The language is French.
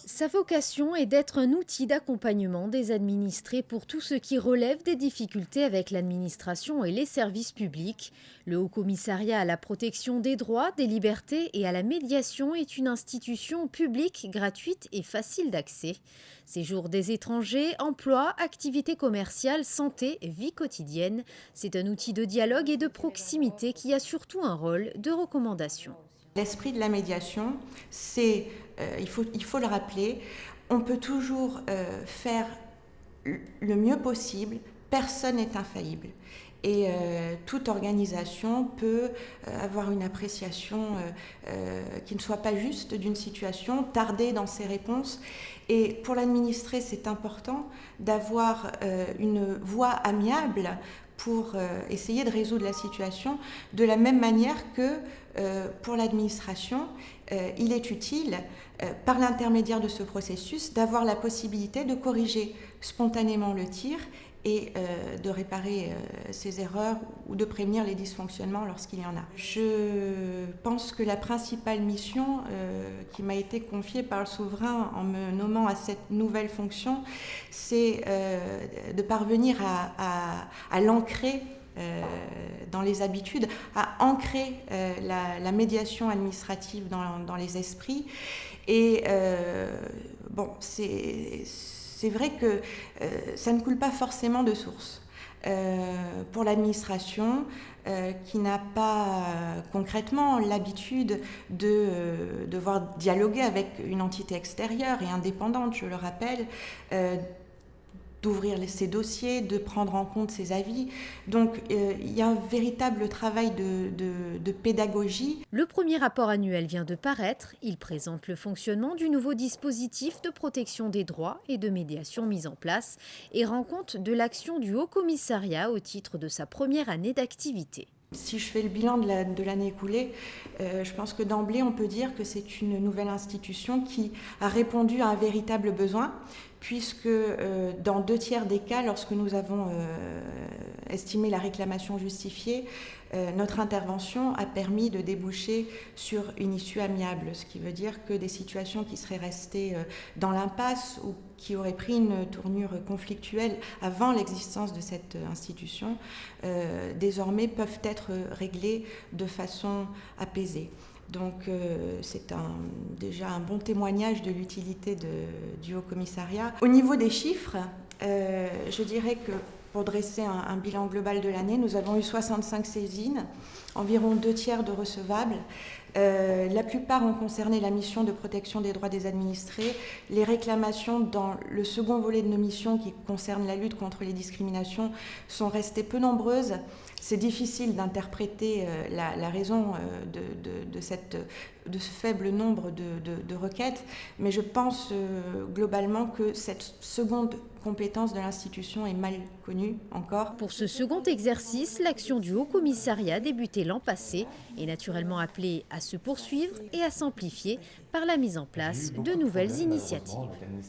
Sa vocation est d'être un outil d'accompagnement des administrés pour tout ce qui relève des difficultés avec l'administration et les services publics. Le Haut-Commissariat à la protection des droits, des libertés et à la médiation est une institution publique, gratuite et facile d'accès. Séjour des étrangers, emploi, activités commerciales, santé, vie quotidienne, c'est un outil de dialogue et de proximité qui a surtout un rôle de recommandation. L'esprit de la médiation, c'est, il faut le rappeler, on peut toujours faire le mieux possible, personne n'est infaillible. Et toute organisation peut avoir une appréciation qui ne soit pas juste d'une situation, tarder dans ses réponses. Et pour l'administré, c'est important d'avoir une voie amiable pour essayer de résoudre la situation, de la même manière que pour l'administration, il est utile, par l'intermédiaire de ce processus, d'avoir la possibilité de corriger spontanément le tir et de réparer ses erreurs ou de prévenir les dysfonctionnements lorsqu'il y en a. Je pense que la principale mission qui m'a été confiée par le souverain en me nommant à cette nouvelle fonction, c'est de parvenir à l'ancrer dans les habitudes, à ancrer la médiation administrative dans les esprits. Et bon, c'est vrai que ça ne coule pas forcément de source. Pour l'administration qui n'a pas concrètement l'habitude de devoir dialoguer avec une entité extérieure et indépendante, je le rappelle, d'ouvrir ses dossiers, de prendre en compte ses avis. Donc il y a un véritable travail de pédagogie. Le premier rapport annuel vient de paraître. Il présente le fonctionnement du nouveau dispositif de protection des droits et de médiation mis en place et rend compte de l'action du Haut-Commissariat au titre de sa première année d'activité. Si je fais le bilan de l'année écoulée, je pense que d'emblée, on peut dire que c'est une nouvelle institution qui a répondu à un véritable besoin, puisque dans 2/3 des cas, lorsque nous avons estimé la réclamation justifiée, notre intervention a permis de déboucher sur une issue amiable, ce qui veut dire que des situations qui seraient restées dans l'impasse ou qui auraient pris une tournure conflictuelle avant l'existence de cette institution, désormais peuvent être réglées de façon apaisée. Donc c'est déjà un bon témoignage de l'utilité du Haut-Commissariat. Au niveau des chiffres, je dirais que pour dresser un bilan global de l'année, nous avons eu 65 saisines, environ 2/3 de recevables. La plupart ont concerné la mission de protection des droits des administrés. Les réclamations dans le second volet de nos missions qui concerne la lutte contre les discriminations sont restées peu nombreuses. C'est difficile d'interpréter la raison de ce faible nombre de requêtes, mais je pense globalement que cette seconde compétence de l'institution est mal connue encore. Pour ce second exercice, l'action du Haut-Commissariat débuté l'an passé est naturellement appelée à se poursuivre et à s'amplifier par la mise en place de nouvelles initiatives.